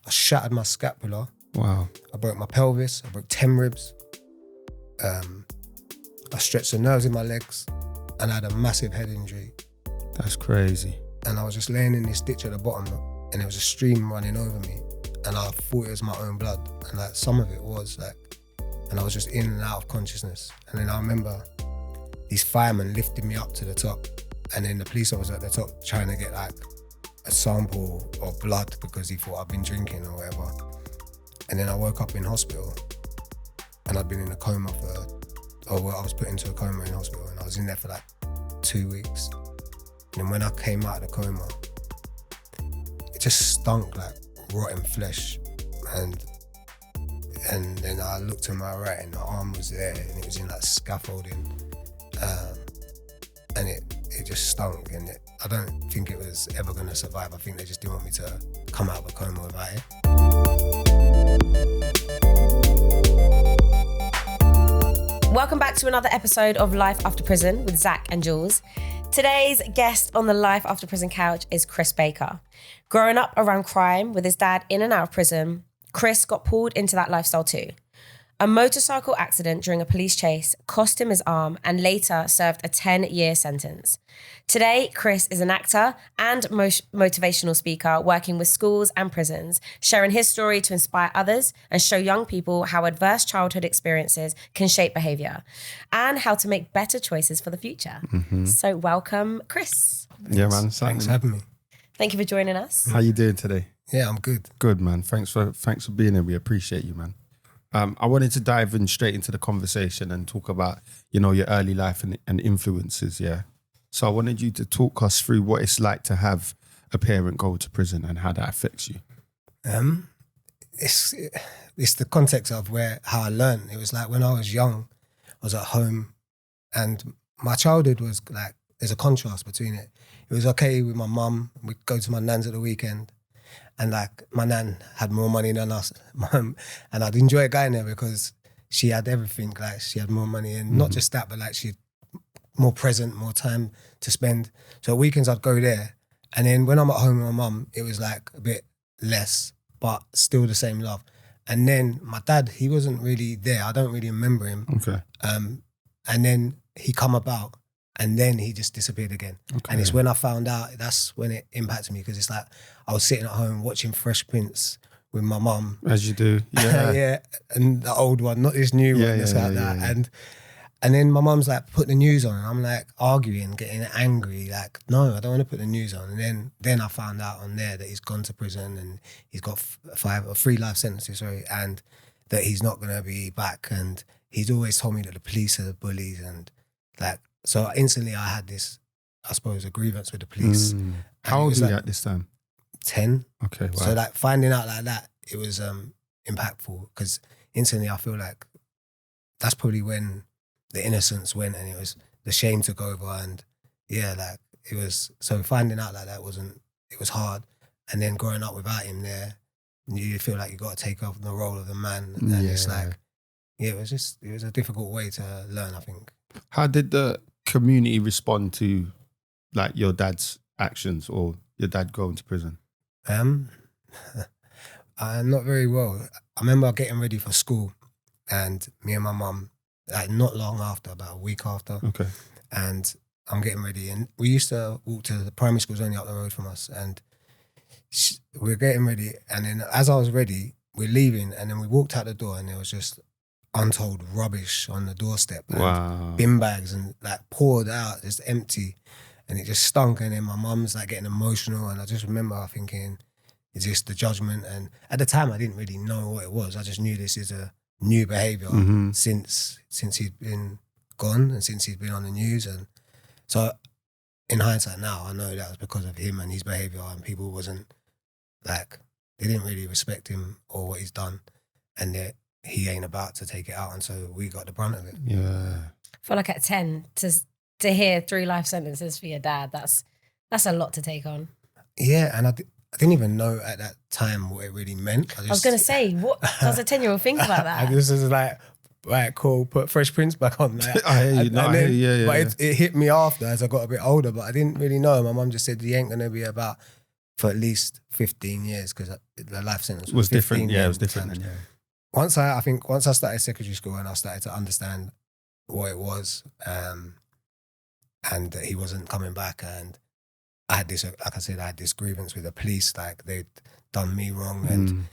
I shattered my scapula. Wow. I broke my pelvis. I broke 10 ribs. I stretched the nerves in my legs, and I had a massive head injury. That's crazy. And I was just laying in this ditch at the bottom, and there was a stream running over me, and I thought it was my own blood, and like some of it was like, and I was just in and out of consciousness. And then I remember these firemen lifted me up to the top, and then the police officer at the top trying to get like a sample of blood because he thought I'd been drinking or whatever. And then I woke up in hospital, and I'd been in a coma I was put into a coma in hospital, and I was in there for like 2 weeks. And then when I came out of the coma, it just stunk like rotten flesh. And then I looked to my right, and the arm was there, and it was in like scaffolding. And it just stunk, and I don't think it was ever gonna survive. I think they just didn't want me to come out of a coma without it. Welcome back to another episode of Life After Prison with Zach and Jules. Today's guest on the Life After Prison couch is Chris Baker. Growing up around crime with his dad in and out of prison, Chris got pulled into that lifestyle too. A motorcycle accident during a police chase cost him his arm and later served a 10-year sentence. Today, Chris is an actor and motivational speaker working with schools and prisons, sharing his story to inspire others and show young people how adverse childhood experiences can shape behaviour and how to make better choices for the future. Mm-hmm. So welcome, Chris. Yeah, man. Thanks for having me. Thank you for joining us. How you doing today? Yeah, I'm good. Good, man. Thanks for being here. We appreciate you, man. I wanted to dive in straight into the conversation and talk about, your early life and influences, yeah? So I wanted you to talk us through what it's like to have a parent go to prison and how that affects you. It's the context of how I learned. It was like when I was young, I was at home, and my childhood was like, there's a contrast between it. It was okay with my mum. We'd go to my nan's at the weekend. And like my nan had more money than us, and I'd enjoy going there because she had everything. Like she had more money, and not just that, but like she had more present, more time to spend. So weekends I'd go there, and then when I'm at home with my mum, it was like a bit less, but still the same love. And then my dad, he wasn't really there. I don't really remember him. Okay. And then he come about. And then he just disappeared again. Okay. And it's when I found out, that's when it impacted me, because it's like I was sitting at home watching Fresh Prince with my mum. As you do, yeah. Yeah, and the old one, not this new one that's like that. Yeah. And then my mum's like, put the news on, and I'm like arguing, getting angry, like, no, I don't want to put the news on. And then I found out on there that he's gone to prison and he's got 3 life sentences, and that he's not going to be back. And he's always told me that the police are the bullies, and like, so instantly I had this, I suppose, a grievance with the police. How old were you at this time? 10. Okay, wow. So like finding out like that, it was impactful, because instantly I feel like that's probably when the innocence went, and it was the shame took over, and yeah, like it was, so finding out like that it was hard. And then growing up without him there, you feel like you got to take over the role of the man, and it's like, it was a difficult way to learn, I think. How did the community respond to like your dad's actions or your dad going to prison? Not very well. I remember getting ready for school, and me and my mum, like not long after, about a week after. Okay. And I'm getting ready, and we used to walk to the primary school, only up the road from us, and we're getting ready, and then as I was ready, we're leaving, and then we walked out the door, and there was just untold rubbish on the doorstep. Wow. Bin bags, and like poured out, just empty. And it just stunk. And then my mum's like getting emotional. And I just remember thinking, is this the judgment? And at the time I didn't really know what it was. I just knew this is a new behaviour since he'd been gone and since he'd been on the news. And so in hindsight now, I know that was because of him and his behaviour, and people wasn't like, they didn't really respect him or what he's done. And that he ain't about to take it out, and so we got the brunt of it. Yeah. I feel like at 10 to hear 3 life sentences for your dad, that's a lot to take on. Yeah, and I didn't even know at that time what it really meant. I was going to say, what does a 10-year-old think about that? I just was like, right, cool, put Fresh Prince back on. Like, I hear you. But it hit me after as I got a bit older, but I didn't really know. My mum just said, he ain't going to be about for at least 15 years because the life sentence was 15 different. Yeah, it was then. different. And Yeah. once I started secondary school and I started to understand what it was, and that he wasn't coming back, and I had this, like I said, I had this grievance with the police, like they'd done me wrong, and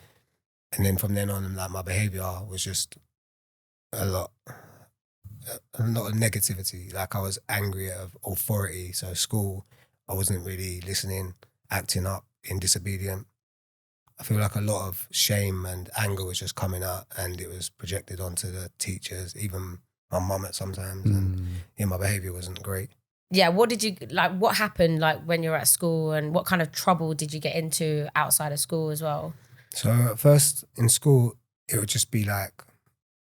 then from then on, like my behaviour was just a lot of negativity. Like I was angry at authority, so school, I wasn't really listening, acting up, being disobedient. I feel like a lot of shame and anger was just coming out, and it was projected onto the teachers, even my mum at sometimes, and my behaviour wasn't great. Yeah, what did you, like, what happened, like, when you were at school, and what kind of trouble did you get into outside of school as well? So at first in school, it would just be like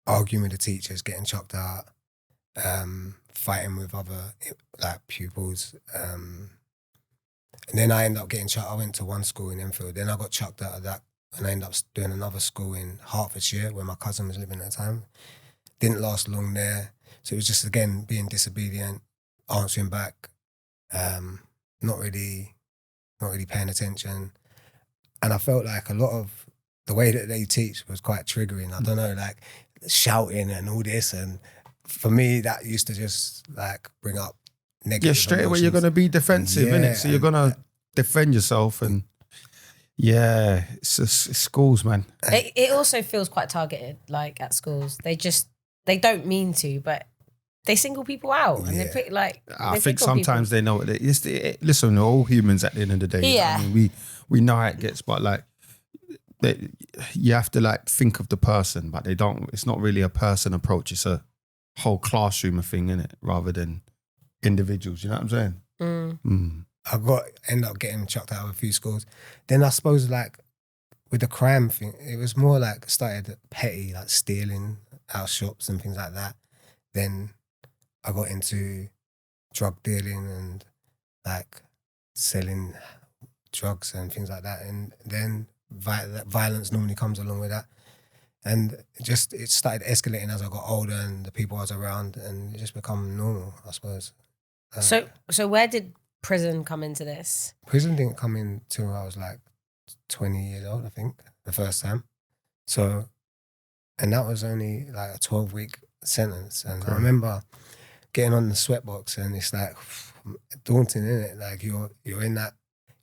arguing with the teachers, getting chucked out, fighting with other like pupils. And then I ended up getting chucked. I went to one school in Enfield, then I got chucked out of that, and I ended up doing another school in Hertfordshire where my cousin was living at the time. Didn't last long there. So it was just, again, being disobedient, answering back, not really paying attention. And I felt like a lot of the way that they teach was quite triggering. I don't know, like shouting and all this. And for me, that used to just like bring up negative Yeah, straight away emotions. you're going to be defensive, innit? So you're going to defend yourself, and it's schools, man. It also feels quite targeted, like at schools. They don't mean to, but they single people out, and they pick like. I think sometimes they know what it is. Listen, we're all humans at the end of the day. Yeah. You know what I mean? We know how it gets, but like, you have to like think of the person, but they don't. It's not really a person approach. It's a whole classroom thing, innit? Rather than individuals. You know what I'm saying? I ended up getting chucked out of a few schools. Then I suppose like with the crime thing, it was more like started petty, like stealing out of shops and things like that. Then I got into drug dealing and like selling drugs and things like that. And then violence normally comes along with that. And it started escalating as I got older and the people I was around, and it just become normal, I suppose. So where did prison come into this? Prison didn't come in till I was like 20 years old, I think, the first time. So, and that was only like a 12-week sentence. And I remember getting on the sweatbox, and it's like daunting, isn't it? Like you're in that,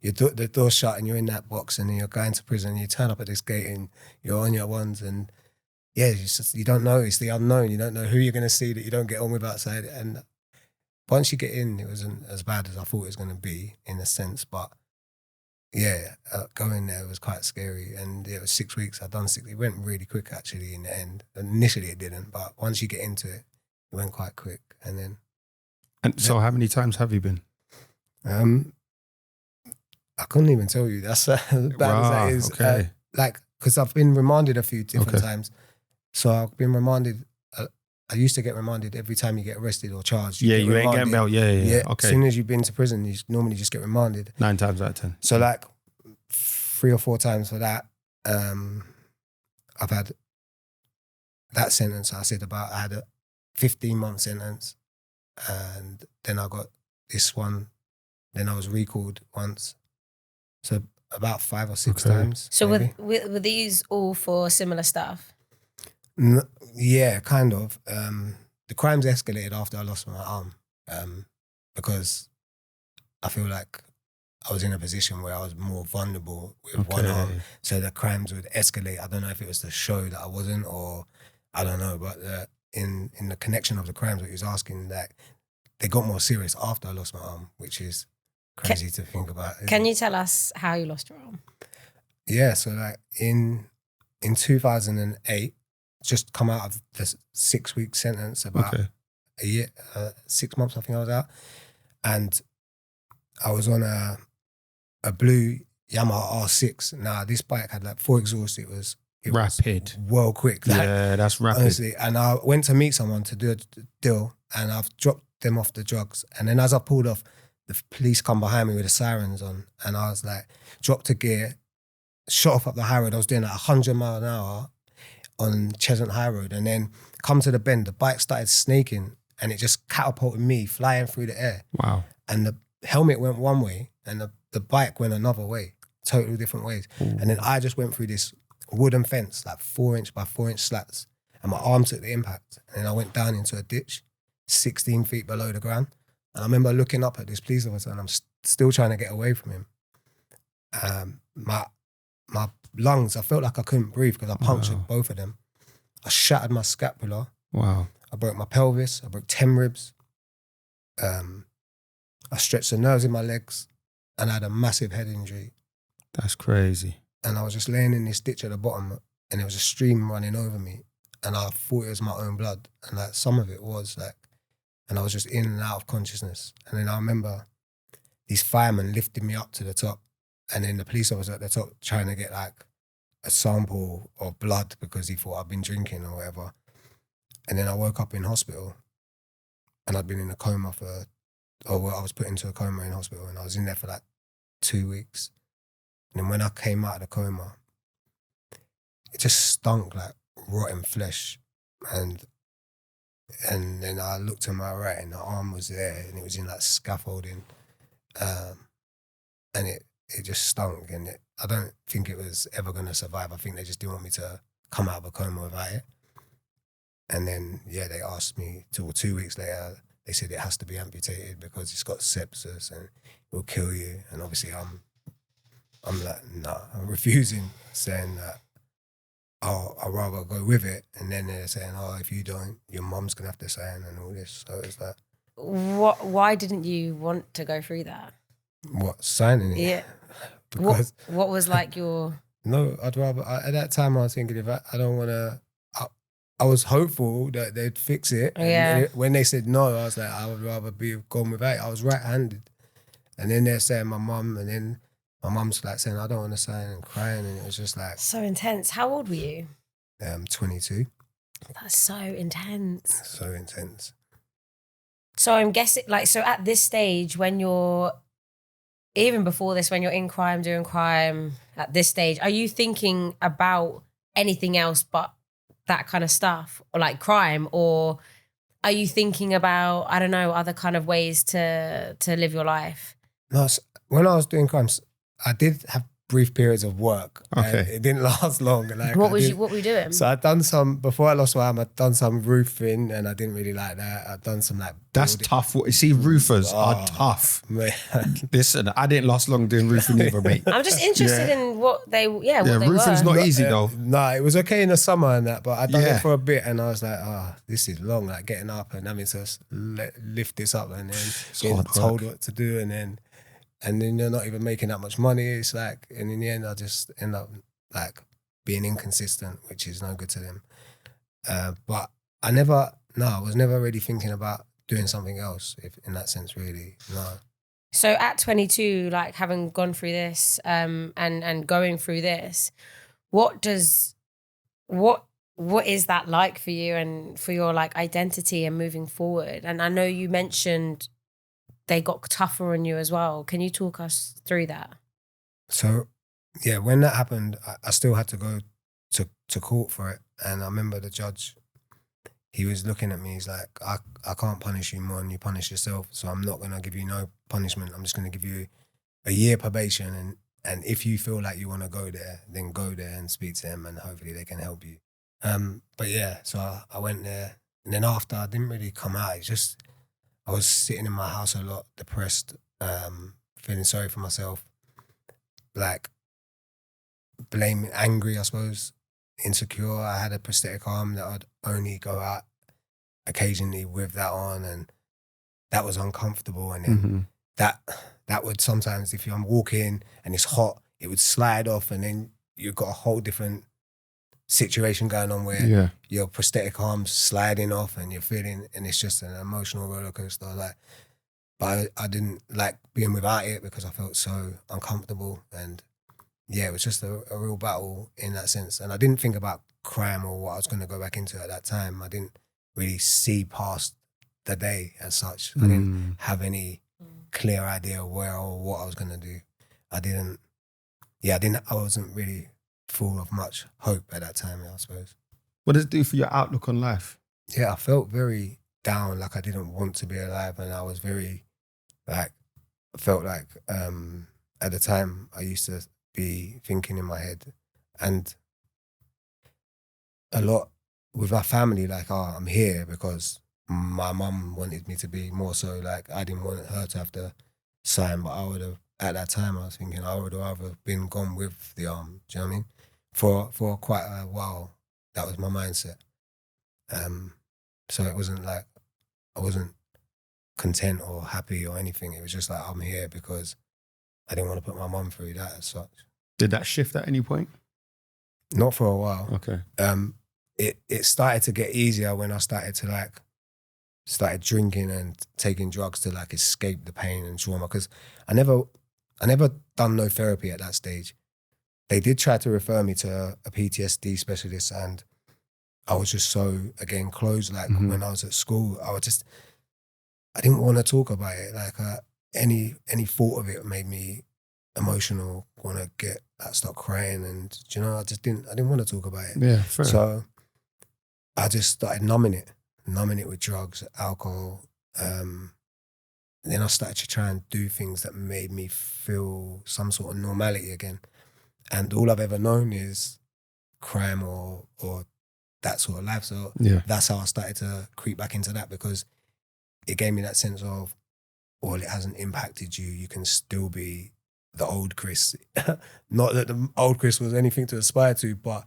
the door's shut and you're in that box, and then you're going to prison, and you turn up at this gate and you're on your ones, and you don't know, it's the unknown. You don't know who you're going to see that you don't get on with outside. And once you get in, it wasn't as bad as I thought it was going to be in a sense, but going there was quite scary. And it was 6 weeks. I'd done 6. It went really quick actually in the end. Initially it didn't, but once you get into it, it went quite quick. And so how many times have you been? I couldn't even tell you. That's as bad as that is. Okay. Because I've been remanded a few different times. So I've been remanded. I used to get remanded every time you get arrested or charged. You ain't getting bail. Yeah. Okay. As soon as you've been to prison, you normally just get remanded. 9 times out of 10. So like 3 or 4 times for that. I've had that sentence I had a 15-month sentence, and then I got this one. Then I was recalled once. So about 5 or 6 times. So were these all for similar stuff? Yeah, kind of. The crimes escalated after I lost my arm, because I feel like I was in a position where I was more vulnerable with one arm. So the crimes would escalate. I don't know if it was the show that I wasn't, or I don't know, but in the connection of the crimes, what he was asking, that they got more serious after I lost my arm, which is crazy to think about. Can you tell us how you lost your arm? Yeah, so like in 2008, just come out of the 6-week sentence, about a year, 6 months I think I was out, and I was on a blue Yamaha R6. Now this bike had like 4 exhausts. It was rapid, well quick. That's rapid. Honestly, and I went to meet someone to do a deal, and I've dropped them off the drugs, and then as I pulled off, the police come behind me with the sirens on, and I was like, dropped a gear, shot off up the high road. I was doing like 100 miles an hour on Cheshunt High Road, and then come to the bend, the bike started snaking, and it just catapulted me flying through the air. Wow. And the helmet went one way, and the bike went another way. total different ways. Ooh. And then I just went through this wooden fence, like 4-inch by 4-inch slats, and my arm took the impact. And then I went down into a ditch, 16 feet below the ground. And I remember looking up at this police officer, and I'm still trying to get away from him. My lungs, I felt like I couldn't breathe because I punctured both of them. I shattered my scapula. Wow. I broke my pelvis. I broke 10 ribs. I stretched the nerves in my legs, and I had a massive head injury. That's crazy. And I was just laying in this ditch at the bottom, and there was a stream running over me, and I thought it was my own blood, and like some of it was like, and I was just in and out of consciousness. And then I remember these firemen lifted me up to the top, and then the police officer at the top trying to get like a sample of blood because he thought I'd been drinking or whatever. And then I woke up in hospital, and I'd been in a coma I was put into a coma in hospital, and I was in there for like 2 weeks. And then when I came out of the coma, it just stunk like rotten flesh. And then I looked to my right, and the arm was there, and it was in like scaffolding. And it just stunk, and I don't think it was ever going to survive. I think they just didn't want me to come out of a coma without it. And then, yeah, they asked me 2 weeks later, they said it has to be amputated because it's got sepsis and it will kill you. And obviously I'm like, nah, I'm refusing, saying that I'll rather go with it. And then they're saying, oh, if you don't, your mum's going to have to sign and all this. So it's like... Why didn't you want to go through that? What, signing it? Yeah. Because... What was like your... No, I'd rather... at that time I was thinking, if I don't want to... I was hopeful that they'd fix it. Yeah. And when they said no, I was like, I would rather be gone without it. I was right-handed. And then they're saying my mum, and then my mum's like saying, I don't want to sign, and crying. And it was just like... So intense. How old were you? 22. That's so intense. So intense. So I'm guessing, like, so at this stage, when you're, even before this, when you're in crime, doing crime, at this stage, are you thinking about anything else but that kind of stuff, or like crime, or are you thinking about, I don't know, other kind of ways to live your life? No, when I was doing crimes, I did have brief periods of work. Okay. It didn't last long. Like, What were you doing? So I'd done some, before I lost my arm, I'd done some roofing, and I didn't really like that. I'd done some like... That's tough. You see, roofers are tough. Man. Listen, I didn't last long doing roofing either, mate. I'm just interested in what they, what they roofing's were. not easy though. No, it was okay in the summer and that, but I'd done it for a bit, and I was like, this is long, like getting up and having to lift this up, and then getting told what to do, and then you're not even making that much money. It's like, and in the end, I just end up like being inconsistent, which is no good to them. But I was never really thinking about doing something else, if in that sense, really, no. So at 22, like having gone through this and going through this, what is that like for you and for your like identity and moving forward? And I know you mentioned they got tougher on you as well. Can you talk us through that? So, yeah, when that happened, I still had to go to court for it. And I remember the judge, he was looking at me, he's like, I can't punish you more than you punish yourself, so I'm not going to give you no punishment. I'm just going to give you a year probation. And if you feel like you want to go there, then go there and speak to them, and hopefully they can help you. But yeah, so I went there. And then after, I didn't really come out. It's just... I was sitting in my house a lot, depressed, feeling sorry for myself, like angry, I suppose, insecure. I had a prosthetic arm that I'd only go out occasionally with that on, and that was uncomfortable. And then that would sometimes, if I'm walking and it's hot, it would slide off, and then you've got a whole different situation going on where your prosthetic arm's sliding off, and you're feeling, and it's just an emotional roller coaster. Like, but I didn't like being without it because I felt so uncomfortable, and yeah, it was just a real battle in that sense. And I didn't think about crime or what I was going to go back into at that time. I didn't really see past the day as such. I didn't have any clear idea of where or what I was going to do. I wasn't really full of much hope at that time, I suppose. What does it do for your outlook on life? Yeah, I felt very down, like I didn't want to be alive, and I was very, like, I felt like at the time I used to be thinking in my head. And a lot with my family, like, oh, I'm here because my mum wanted me to be, more so like I didn't want her to have to sign, but I would have, at that time I was thinking I would have rather been gone with the arm. Do you know what I mean? For quite a while, that was my mindset. So it wasn't like I wasn't content or happy or anything. It was just like, I'm here because I didn't want to put my mum through that as such. Did that shift at any point? Not for a while. Okay. It started to get easier when I started drinking and taking drugs to like escape the pain and trauma, because I never done no therapy at that stage. They did try to refer me to a PTSD specialist, and I was just so, again, closed. Like when I was at school, I didn't want to talk about it. Like any thought of it made me emotional, want to start crying, and you know, I didn't want to talk about it. Yeah, fair. So I just started numbing it with drugs, alcohol. Then I started to try and do things that made me feel some sort of normality again. And all I've ever known is crime or that sort of life. So that's how I started to creep back into that, because it gave me that sense of, well, it hasn't impacted you. You can still be the old Chris. Not that the old Chris was anything to aspire to, but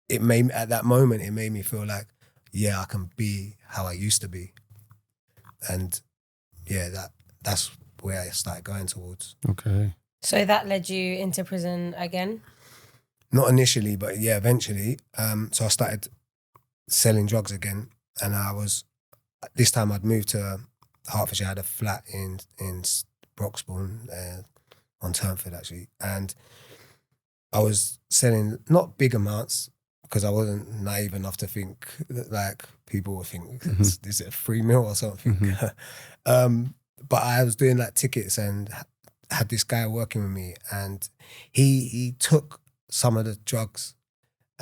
at that moment, it made me feel like, yeah, I can be how I used to be. And yeah, that's where I started going towards. Okay. So that led you into prison again? Not initially, but yeah, eventually. So I started selling drugs again, and this time I'd moved to Hertfordshire. I had a flat in Broxbourne, on Turnford actually, and I was selling not big amounts, because I wasn't naive enough to think that like people would think, is it a free meal or something? But I was doing like tickets and had this guy working with me, and he took some of the drugs,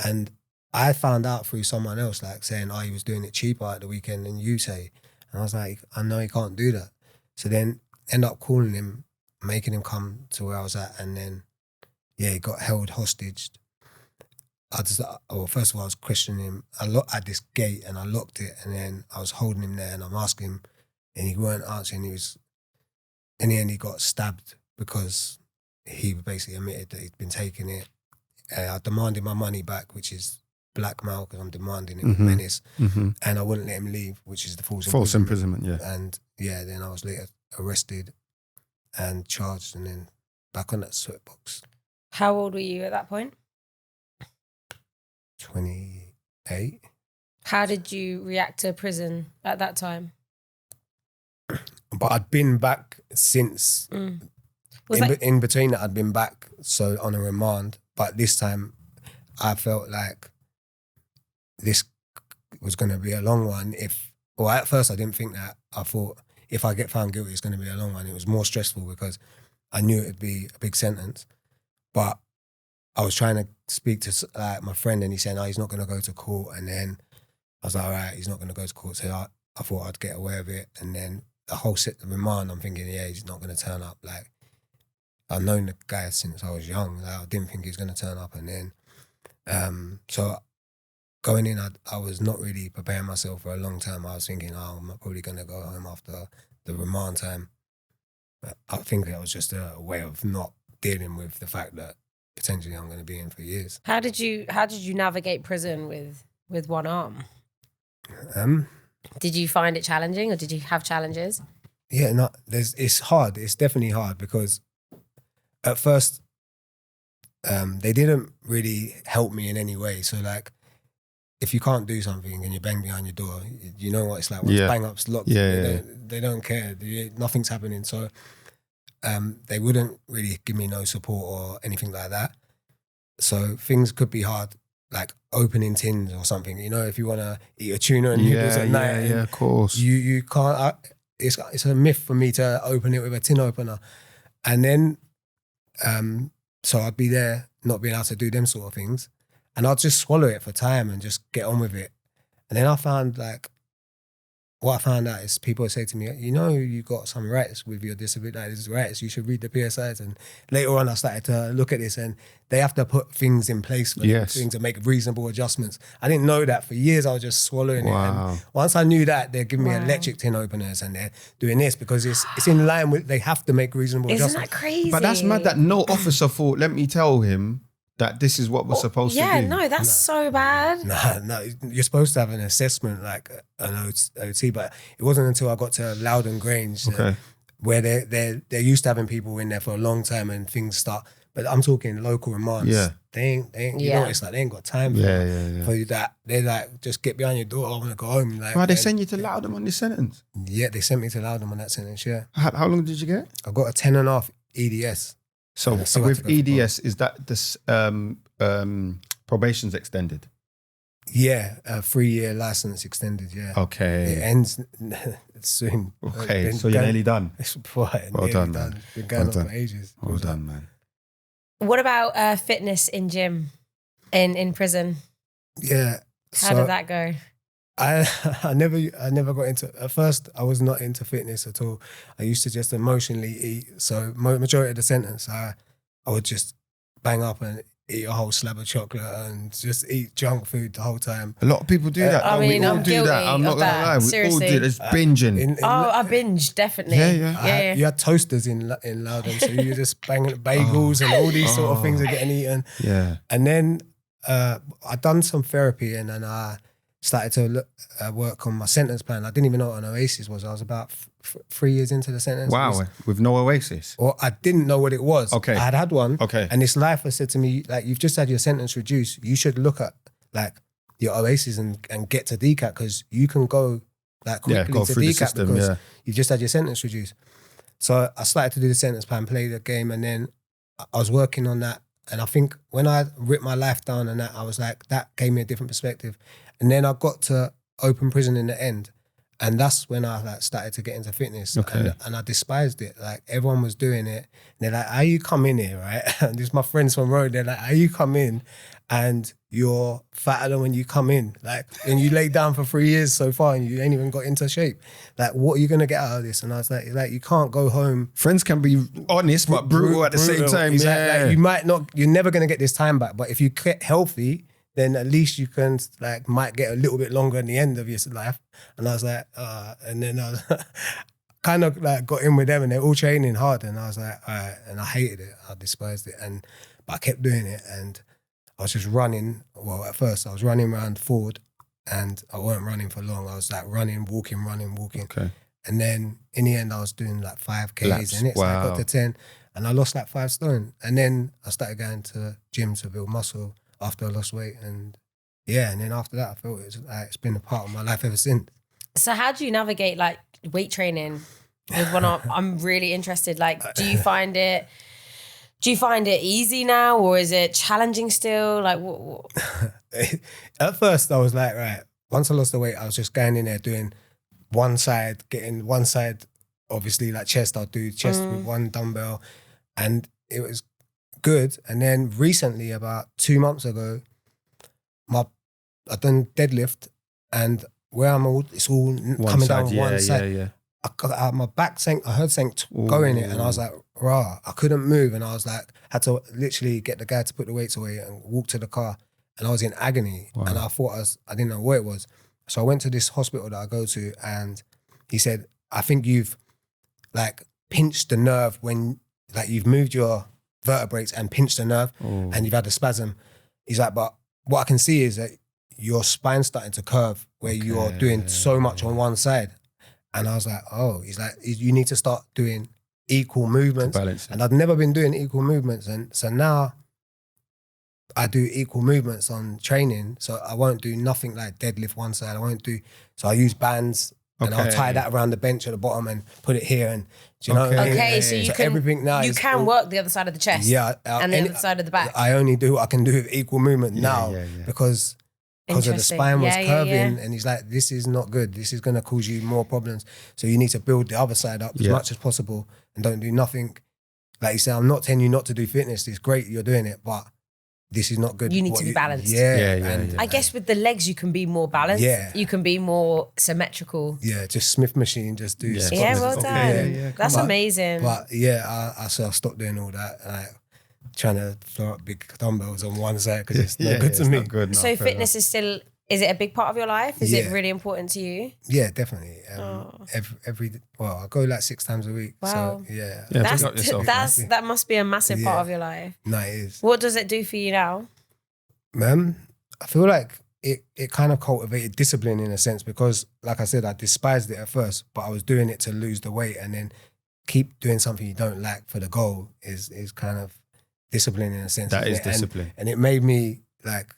and I found out through someone else, like saying, oh, he was doing it cheaper at the weekend than you say. And I was like, I know he can't do that. So then end up calling him, making him come to where I was at, and then he got held hostage. First of all, I was questioning him. I at this gate and I locked it, and then I was holding him there and I'm asking him, and he weren't answering. In the end, he got stabbed because he basically admitted that he'd been taking it. I demanded my money back, which is blackmail, because I'm demanding it with menace, and I wouldn't let him leave, which is the false imprisonment. Yeah. And then I was later arrested and charged, and then back on that sweatbox. How old were you at that point? 28. How did you react to prison at that time? But I'd been back since. In between that, I'd been back, so on a remand. But this time, I felt like this was going to be a long one. At first, I didn't think that. I thought if I get found guilty, it's going to be a long one. It was more stressful because I knew it'd be a big sentence. But I was trying to speak to my friend, and he said, no, he's not going to go to court. And then I was like, all right, he's not going to go to court. So I thought I'd get away with it. And then the whole remand, I'm thinking, yeah, he's not going to turn up. Like, I've known the guy since I was young. Like, I didn't think he was going to turn up. And then, so going in, I was not really preparing myself for a long time. I was thinking, oh, I'm probably going to go home after the remand time. But I think it was just a way of not dealing with the fact that potentially I'm going to be in for years. How did you navigate prison with one arm? Did you find it challenging, or did you have challenges? Yeah, no, it's hard. It's definitely hard, because at first they didn't really help me in any way. So like, if you can't do something and you bang behind your door, you know what it's like. Once bang up's locked, they don't care. Nothing's happening. So they wouldn't really give me no support or anything like that. So things could be hard, like opening tins or something. You know, if you want to eat a tuna and noodles at night, of course, you can't. It's a myth for me to open it with a tin opener, and then so I'd be there not being able to do them sort of things, and I'd just swallow it for time and just get on with it. And then I found, like, what I found out is people say to me, you know, you got some rights with your disability, like, these rights, you should read the PSIs. And later on, I started to look at this, and they have to put things in place for things to make reasonable adjustments. I didn't know that. For years, I was just swallowing it. And once I knew that, they're giving me electric tin openers and they're doing this because it's in line with, they have to make reasonable adjustments. Isn't that crazy? But that's mad that no officer thought, let me tell him that this is what we're supposed to do. Yeah, no, that's so bad. No, you're supposed to have an assessment like an OT, but it wasn't until I got to Loudon Grange where they're used to having people in there for a long time and things start. But I'm talking local remands. Yeah. They ain't you know, it's like they ain't got time for that. They're like, just get behind your door, I want to go home. Like, Why they send you to Loudon on this sentence? Yeah, they sent me to Loudon on that sentence, yeah. How long did you get? I got a 10.5 EDS. So with EDS, is that this probation's extended? Yeah, a 3-year license extended, yeah. Okay. It ends soon. Okay, so you're nearly done. Well done, man. Been going on for ages. Well done, man. What about fitness in gym, in prison? Yeah. How did that go? I never got into, at first I was not into fitness at all. I used to just emotionally eat. So majority of the sentence, I would just bang up and eat a whole slab of chocolate and just eat junk food the whole time. A lot of people do that. I mean, we all I'm do guilty that. I'm not of gonna that. lie. We Seriously. all do. It's binging. I binge, definitely. Yeah. You had toasters in Loudon, so you just banging bagels and all these sort of things are getting eaten. Yeah. And then I done some therapy and then I started to work on my sentence plan. I didn't even know what an Oasis was. I was about 3 years into the sentence. Wow, with no Oasis? Or I didn't know what it was. Okay. I had one. Okay. And this lifer said to me, like, you've just had your sentence reduced. You should look at, like, your Oasis and get to DCAT because you can go, like, quickly go to through the DCAT system, because you've just had your sentence reduced. So I started to do the sentence plan, play the game, and then I was working on that. And I think when I ripped my life down and that, I was like, that gave me a different perspective. And then I got to open prison in the end. And that's when I like started to get into fitness. Okay. And I despised it. Like everyone was doing it. And they're like, how you come in here, right? And this is my friends from road. They're like, how you come in and you're fatter than when you come in? Like, and you lay down for 3 years so far and you ain't even got into shape. Like, what are you gonna get out of this? And I was like, you can't go home. Friends can be honest but brutal at the same time. Exactly. Like, you're never gonna get this time back. But if you get healthy, then at least you can like might get a little bit longer in the end of your life. And I was like, and then I was kind of like got in with them and they're all training hard. And I was like, all right. And I hated it. I despised it. But I kept doing it. And I was just running. Well, at first I was running around Ford and I weren't running for long. I was like running, walking. Okay. And then in the end I was doing like 5Ks Laps. and it's like Wow. got to 10 and I lost like 5 stone. And then I started going to gym to build muscle after I lost weight. And yeah, and then after that I felt it's been a part of my life ever since. So how do you navigate like weight training with one arm? I'm really interested. Like, do you find it easy now or is it challenging still? Like what? At first I was like, right, once I lost the weight, I was just going in there doing getting one side, obviously like chest, I'll do chest with one dumbbell and it was good. And then recently, about 2 months ago, I done deadlift and where it's all coming down one side. Yeah. I got my back sank, I heard something go in it and I was like, rah, I couldn't move and I was like, had to literally get the guy to put the weights away and walk to the car and I was in agony. Wow. And I thought I didn't know what it was. So I went to this hospital that I go to and he said, I think you've like pinched the nerve when like you've moved your vertebrae and pinched the nerve and you've had a spasm. He's like, but what I can see is that your spine's starting to curve where you're doing so much on one side. And I was like, oh, he's like, you need to start doing equal movements. And I'd never been doing equal movements. And so now I do equal movements on training. So I won't do nothing like deadlift one side. So I use bands and I'll tie that around the bench at the bottom and put it here. And do you know what I mean? Okay, so you can everything now you can work the other side of the chest. Yeah. And the other side of the back. I only do what I can do with equal movement now because of the spine was curving and he's like, this is not good. This is going to cause you more problems. So you need to build the other side up as much as possible and don't do nothing. Like you said, I'm not telling you not to do fitness. It's great you're doing it, but this is not good. You need to be balanced. Yeah. I guess with the legs, you can be more balanced. Yeah. You can be more symmetrical. Yeah, just Smith machine, just do squats. Yeah, well done. Yeah, That's amazing. But yeah, I stopped doing all that. Like trying to throw up big dumbbells on one side because it's not good to me. Not good, no, so fair fitness is still, is it a big part of your life? Is it Yeah. really important to you? Yeah, definitely. Well, I go like 6 times a week. Wow. So yeah. Yeah, That's, pick up yourself, that must be a massive part Yeah. of your life. No, it is. What does it do for you now? I feel like it kind of cultivated discipline in a sense because, like I said, I despised it at first, but I was doing it to lose the weight, and then keep doing something you don't like for the goal is kind of discipline in a sense. That is isn't it? discipline. And it made me like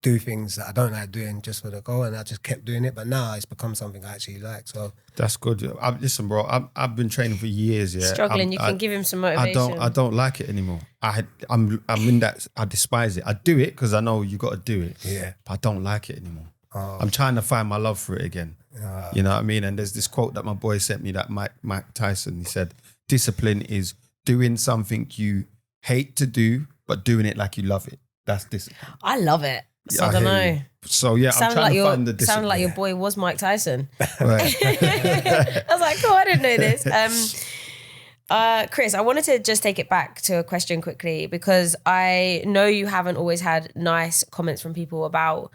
do things that I don't like doing just for the goal, and I just kept doing it. But now it's become something I actually like. So That's good. Listen, bro, I've been training for years. Yeah, Struggling, you can give him some motivation. I don't like it anymore. I'm in that. I despise it. I do it because I know you got to do it. Yeah. But I don't like it anymore. Oh. I'm trying to find my love for it again. You know what I mean? And there's this quote that my boy sent me, that Mike Tyson. He said, "Discipline is doing something you hate to do, but doing it like you love it. That's discipline." I love it. So Yeah, I don't hear know. you. So yeah, I'm trying to find the discipline. Sounded like your boy was Mike Tyson. Right. I was like, oh, I didn't know this. Chris, I wanted to just take it back to a question quickly because I know you haven't always had nice comments from people about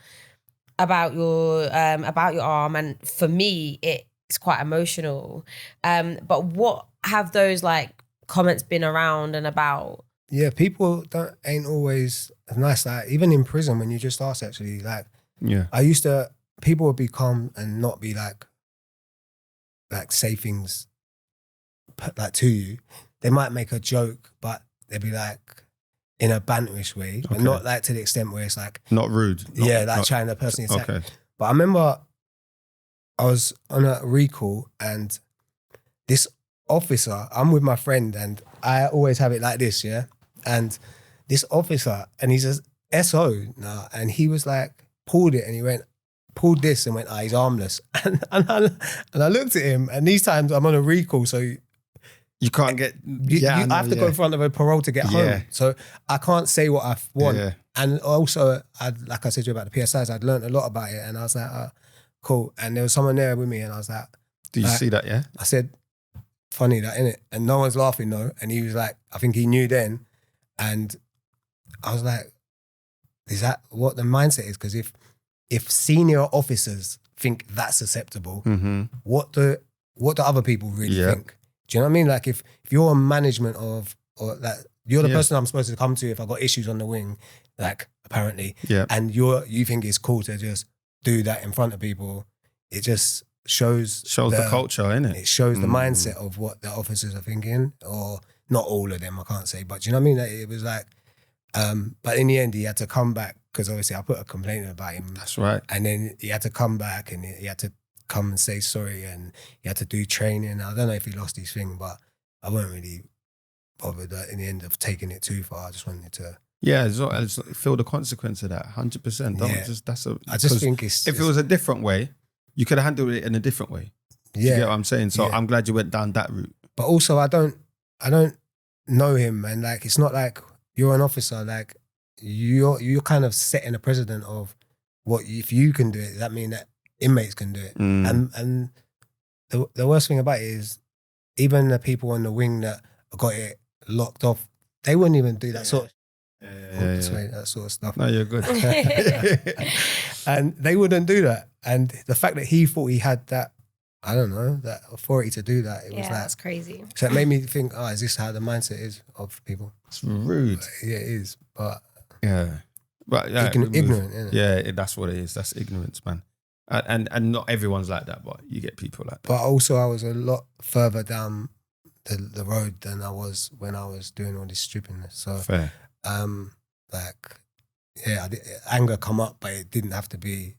your arm, and for me, it's quite emotional. But what have those like comments been around and about? Yeah, people ain't always nice. Like even in prison, when you just ask, actually, like Yeah. people would be calm and not be like say things like to you. They might make a joke, but they'd be like in a banterish way, but Okay. not like to the extent where it's like, Not rude. trying to personally attack. Okay. But I remember I was on a recall and this officer, I'm with my friend and I always have it like this, yeah? And this officer, and he's a SO now, and he was like, pulled it and he went, pulled this and went, he's armless. And I looked at him, and these times I'm on a recall, so You can't get. I have to go in front of a parole to get home. So I can't say what I want. Yeah. And also, like I said to you about the PSIs, I'd learned a lot about it, and I was like, cool. And there was someone there with me, and I was like, Do you see that? Yeah. I said, funny that, innit? And no one's laughing, though. And he was like, I think he knew then. And I was like, is that what the mindset is? Because if senior officers think that's acceptable, Mm-hmm. what do other people really Yeah. think? Do you know what I mean? Like if you're a management or like you're the person I'm supposed to come to if I got issues on the wing, like apparently, Yeah. and you think it's cool to just do that in front of people, it just shows the culture, innit? It shows the mindset of what the officers are thinking, or not all of them, I can't say, but do you know what I mean? Like, it was like, but in the end, he had to come back because obviously I put a complaint about him. That's right. And then he had to come back and he had to come and say sorry, and he had to do training. I don't know if he lost his thing, but I wasn't really bothered in the end of taking it too far. I just wanted to. Yeah, feel the consequence of that. 100%. I just think if it was a different way, you could have handled it in a different way. Do you get what I'm saying? So I'm glad you went down that route. But also, I don't know him, and like it's not like you're an officer. Like you're kind of setting a precedent of what if you can do it. Does that mean that inmates can do it? And the worst thing about it is even the people on the wing that got it locked off, they wouldn't even do that sort of that sort of stuff. No, you're good. And they wouldn't do that. And the fact that he thought he had that, I don't know, that authority to do that, it was like, that's crazy. So it made me think, is this how the mindset is of people? It's rude. Yeah, it is. But But ignorant, isn't it? Yeah, that's what it is. That's ignorance, man. And not everyone's like that, but you get people like that. But also I was a lot further down the road than I was when I was doing all this stupidness. So Fair. anger come up, but it didn't have to be.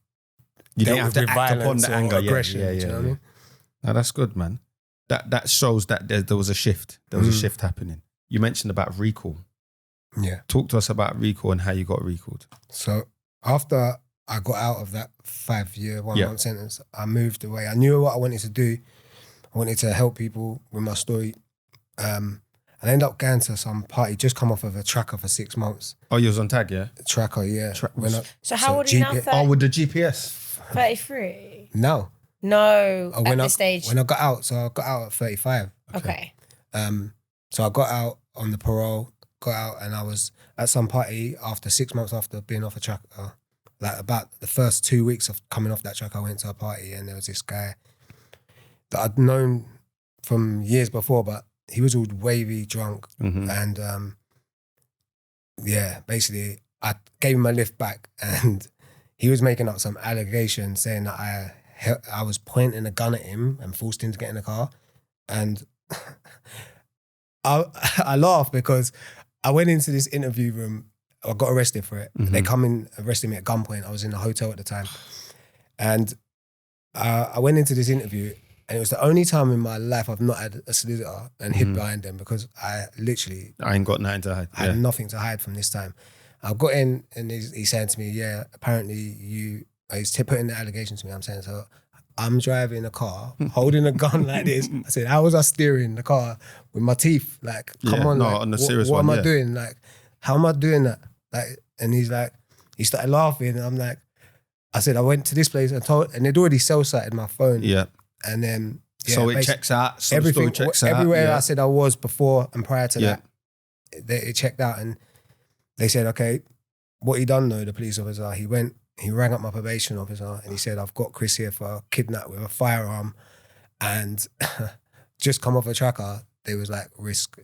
You didn't dealt have with to act upon the anger. aggression. Yeah. Do you know what I mean? No, that's good, man. That shows that there was a shift. There was a shift happening. You mentioned about recall. Yeah. Talk to us about recall and how you got recalled. So after I got out of that 5-year, 1-month sentence, I moved away. I knew what I wanted to do. I wanted to help people with my story. And And I ended up going to some party, just come off of a tracker for 6 months. Oh, you was on tag, yeah? Tracker, yeah. So how old are you now? Oh, with the GPS. 33? No. No, When this stage. When I got out, so I got out at 35. Okay. So I got out on the parole, got out, and I was at some party after 6 months after being off a tracker. Like about the first 2 weeks of coming off that track, I went to a party and there was this guy that I'd known from years before, but he was all wavy, drunk, and basically I gave him a lift back, and he was making up some allegation saying that I was pointing a gun at him and forced him to get in the car, and I laughed because I went into this interview room. I got arrested for it. They come in, arrested me at gunpoint. I was in a hotel at the time, and I went into this interview. And it was the only time in my life I've not had a solicitor and hid behind them, because I ain't got nothing to hide. I had nothing to hide from this time. I got in and he said to me, yeah, apparently he's putting the allegation to me. I'm saying, so I'm driving a car, holding a gun like this. I said, how was I steering the car with my teeth? Like, come on, like, on the serious what one, am I doing? Like, how am I doing that? Like, and he's like, he started laughing, and I'm like, I said, I went to this place and they'd already cell-sighted my phone. Yeah. And then so it checks out. So everything checks everywhere out, I said I was before and prior to that, it checked out, and they said, okay, what he done though, the police officer, he rang up my probation officer and he said, I've got Chris here for kidnap with a firearm and just come off a tracker. They was like, risk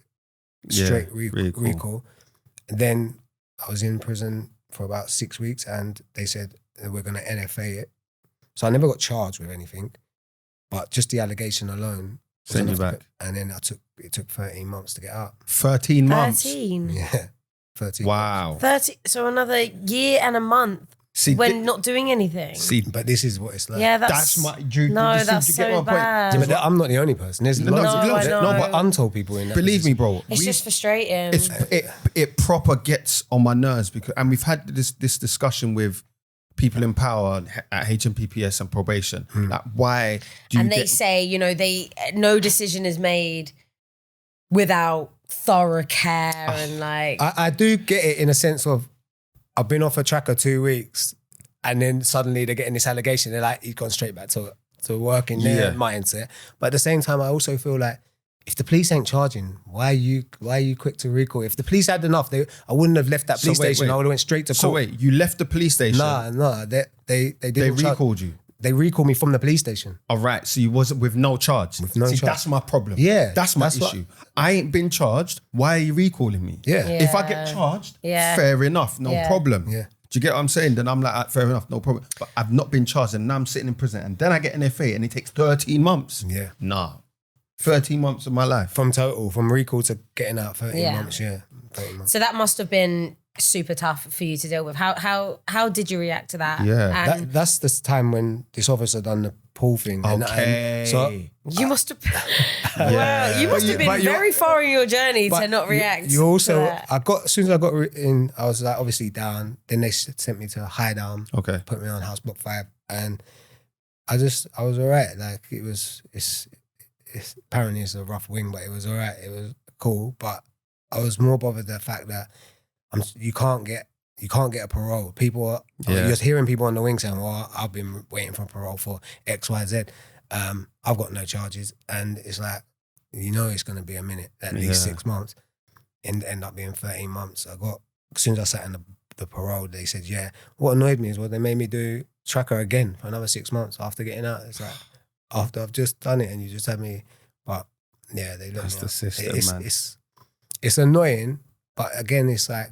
straight recall. And then I was in prison for about 6 weeks, and they said we're going to NFA it. So I never got charged with anything. But just the allegation alone sent you back. And then it took 13 months to get out. 13 months? 13? Yeah, 13 Wow. 30, so another year and a month when not doing anything. But this is what it's like. Yeah, that's so bad. Yeah, but I'm not the only person. There's loads but untold people in that Believe position. me, bro. It's just frustrating. It proper gets on my nerves, and we've had this discussion with people in power at HMPPS and probation. Like, why do you and they say, no decision is made without thorough care and like... I do get it in a sense of, I've been off a tracker 2 weeks and then suddenly they're getting this allegation. They're like, he's gone straight back to work in their mindset. But at the same time, I also feel like, if the police ain't charging, why are you quick to recall? If the police had enough, I wouldn't have left that police station. I would have went straight to court. So wait, you left the police station? Nah, they didn't. They recalled you? They recalled me from the police station. All right, so you wasn't with no charge. See, that's my problem. Yeah. That's my issue. I ain't been charged. Why are you recalling me? Yeah. If I get charged, fair enough, no problem. Yeah. Do you get what I'm saying? Then I'm like, fair enough, no problem. But I've not been charged, and now I'm sitting in prison, and then I get an FA and it takes 13 months. Yeah. Nah. 13 months of my life. From recall to getting out, 13 months, 13 months. So that must have been super tough for you to deal with. How did you react to that? Yeah. And That's the time when this officer done the pool thing. Okay. And so you must have... Wow, you must have been very far in your journey to not react. You also... to that. as soon as I got in, I was like obviously down. Then they sent me to High Down. Okay. Put me on House Block 5. And I was all right. Like apparently it's a rough wing, but it was all right. It was cool. But I was more bothered the fact that you can't get a parole. People you're hearing people on the wing saying, well, I've been waiting for parole for X, Y, Z. I've got no charges. And it's like, it's going to be a minute, at least 6 months. And end up being 13 months. As soon as I sat in the parole, they said, yeah. What annoyed me is, they made me do tracker again for another 6 months after getting out. It's like, after I've just done it and you just had me, but yeah, they let That's me the out. system, man. It's annoying, but again, it's like,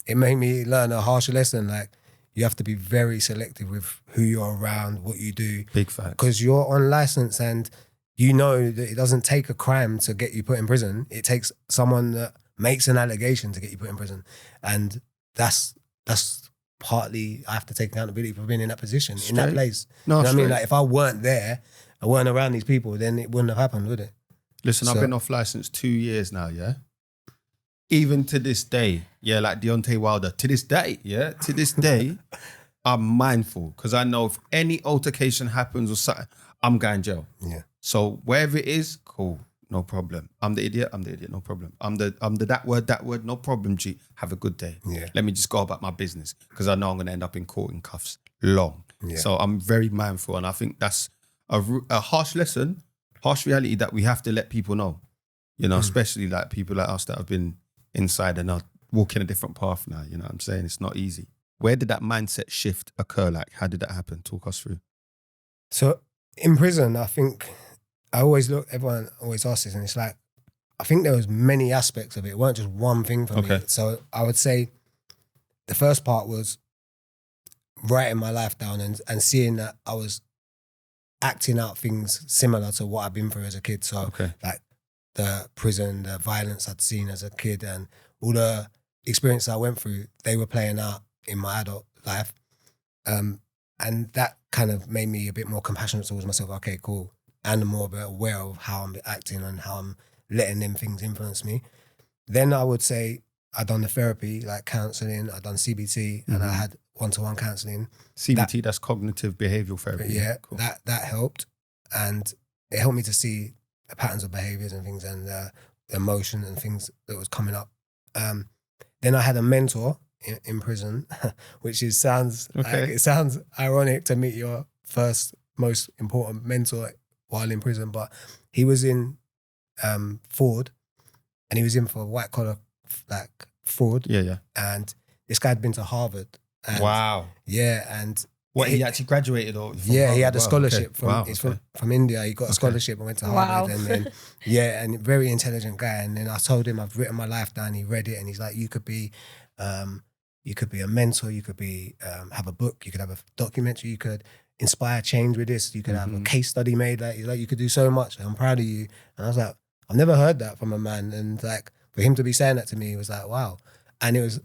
it made me learn a harsh lesson. Like, you have to be very selective with who you're around, what you do. Big facts. Because you're on license and you know that it doesn't take a crime to get you put in prison. It takes someone that makes an allegation to get you put in prison. And that's partly, I have to take accountability for being in that position, in that place. No, you know what I mean? Like, if I weren't there, I weren't around these people, then it wouldn't have happened, would it? Listen, I've been off license 2 years now, yeah? Even to this day, like Deontay Wilder, to this day, I'm mindful because I know if any altercation happens or something, I'm going jail. Yeah. So wherever it is, cool. no problem. I'm the idiot, no problem. I'm the that word, no problem, G. Have a good day. Yeah. Let me just go about my business because I know I'm going to end up in court in cuffs long. Yeah. So I'm very mindful, and I think that's a harsh lesson, harsh reality that we have to let people know, you know, especially like people like us that have been inside and are walking a different path now, you know what I'm saying? It's not easy. Where did that mindset shift occur? Like, how did that happen? Talk us through. So in prison, I think everyone always asks this, and it's like, I think there was many aspects of it. It weren't just one thing for me. So I would say the first part was writing my life down and seeing that I was acting out things similar to what I've been through as a kid. So like the prison, the violence I'd seen as a kid and all the experiences I went through, they were playing out in my adult life. And that kind of made me a bit more compassionate towards myself. Okay, cool. And more aware of how I'm acting and how I'm letting them things influence me. Then I would say I'd done the therapy, like counselling, I'd done CBT, and I had one-to-one counselling. CBT, that's cognitive behavioural therapy. Yeah, cool. that helped. And it helped me to see the patterns of behaviours and things and the emotion and things that was coming up. Then I had a mentor in prison, which sounds ironic to meet your first most important mentor while in prison, but he was in Ford, and he was in for white collar like fraud. Yeah. And this guy had been to Harvard. And wow. Yeah, and he actually graduated or? He had a scholarship from from India. He got a scholarship and went to Harvard, and then and very intelligent guy. And then I told him I've written my life down. He read it, and he's like, you could be a mentor. You could be have a book. You could have a documentary. You could inspire change with this. You could have a case study made. Like he's like, you could do so much. I'm proud of you. And I was like, I've never heard that from a man. And like for him to be saying that to me, it was like, wow. And it was.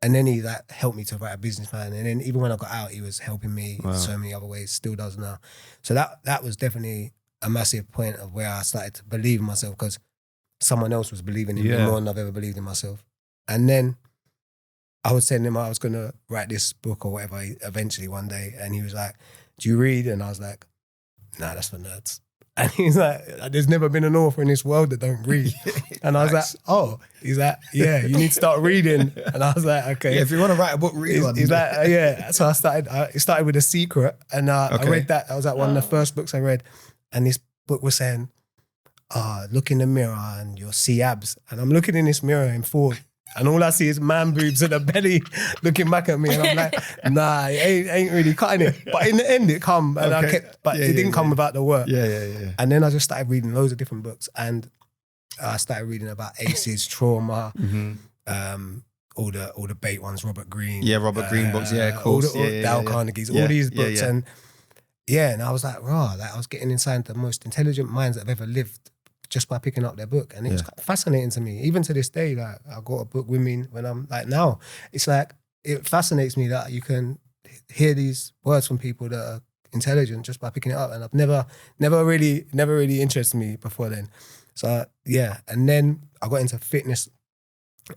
And then he like helped me to write a business plan. And then even when I got out, he was helping me in so many other ways, still does now. So that was definitely a massive point of where I started to believe in myself because someone else was believing in me more than I've ever believed in myself. And then I was telling him I was going to write this book or whatever eventually one day. And he was like, do you read? And I was like, nah, that's for nerds. And he's like, there's never been an author in this world that don't read. And I was like, oh. He's like, yeah, you need to start reading. And I was like, okay. Yeah, if you want to write a book, read one. He's like, yeah. So it started with The Secret. And I read that. That was like one of the first books I read. And this book was saying, look in the mirror and you'll see abs. And I'm looking in this mirror in Ford. And all I see is man boobs and a belly looking back at me. And I'm like, nah, it ain't really cutting it. But in the end, it come. And I kept, but it didn't come without the work. Yeah. And then I just started reading loads of different books. And I started reading about ACEs, trauma, all the bait ones, Robert Greene. Yeah, Robert Greene books. Yeah, of course. Dale Carnegie's, all these books. And and I was like, like I was getting inside the most intelligent minds that have ever lived just by picking up their book. And it was fascinating to me. Even to this day, like I got a book with me when I'm like now. It's like, it fascinates me that you can hear these words from people that are intelligent just by picking it up. And I've never really interested me before then. So and then I got into fitness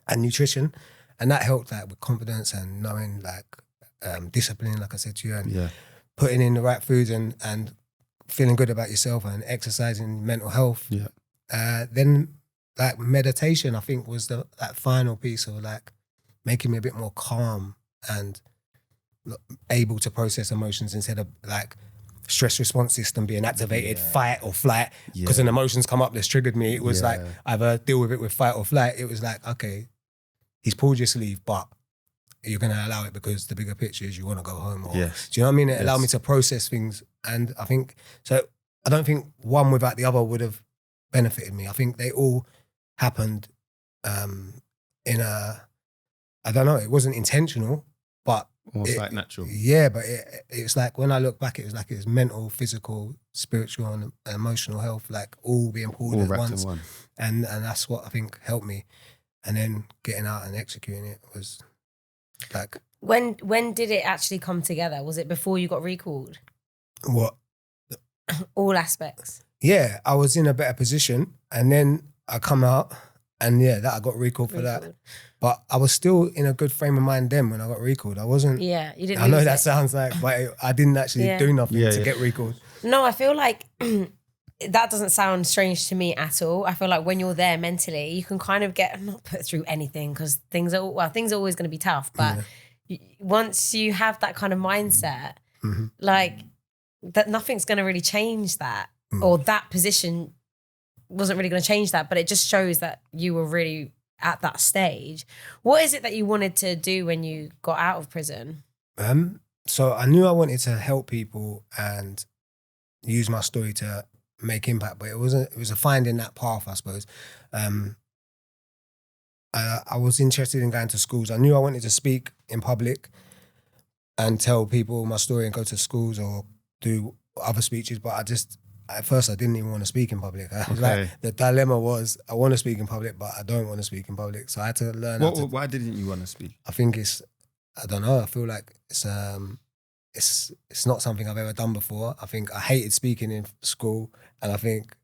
and nutrition, and that helped like with confidence and knowing like discipline, like I said to you, and putting in the right foods and feeling good about yourself and exercising, mental health. Then like meditation, I think was that final piece of like making me a bit more calm and able to process emotions instead of like stress response system being activated, fight or flight. Because when emotions come up that's triggered me, it was like either deal with it with fight or flight. It was like, okay, he's pulled your sleeve, but you're going to allow it because the bigger picture is you want to go home. Or, do you know what I mean? It allowed me to process things. And I think, so I don't think one without the other would have benefited me. I think they all happened in a, I don't know, it wasn't intentional, but almost like natural. Yeah, but it was like, when I look back, it was like it was mental, physical, spiritual and emotional health, like all being pulled all at once. And that's what I think helped me. And then getting out and executing it was like... When did it actually come together? Was it before you got recalled? What? All aspects. Yeah, I was in a better position, and then I come out, and that I got recalled for that. But I was still in a good frame of mind then when I got recalled. I wasn't... Yeah, you didn't... I know that sounds like, but I didn't actually do nothing to get recalled. No, I feel like that doesn't sound strange to me at all. I feel like when you're there mentally, you can kind of get not put through anything because things are always going to be tough. But once you have that kind of mindset, like that, nothing's going to really change that, or that position wasn't really going to change that. But it just shows that you were really at that stage. What is it that you wanted to do when you got out of prison? So I knew I wanted to help people and use my story to make impact, but it was a finding that path, I suppose. I was interested in going to schools. I knew I wanted to speak in public and tell people my story and go to schools or do other speeches, but at first I didn't even want to speak in public. I was like, the dilemma was I want to speak in public, but I don't want to speak in public. So I had to learn why didn't you want to speak? I think I don't know, I feel like it's not something I've ever done before. I think I hated speaking in school, and I think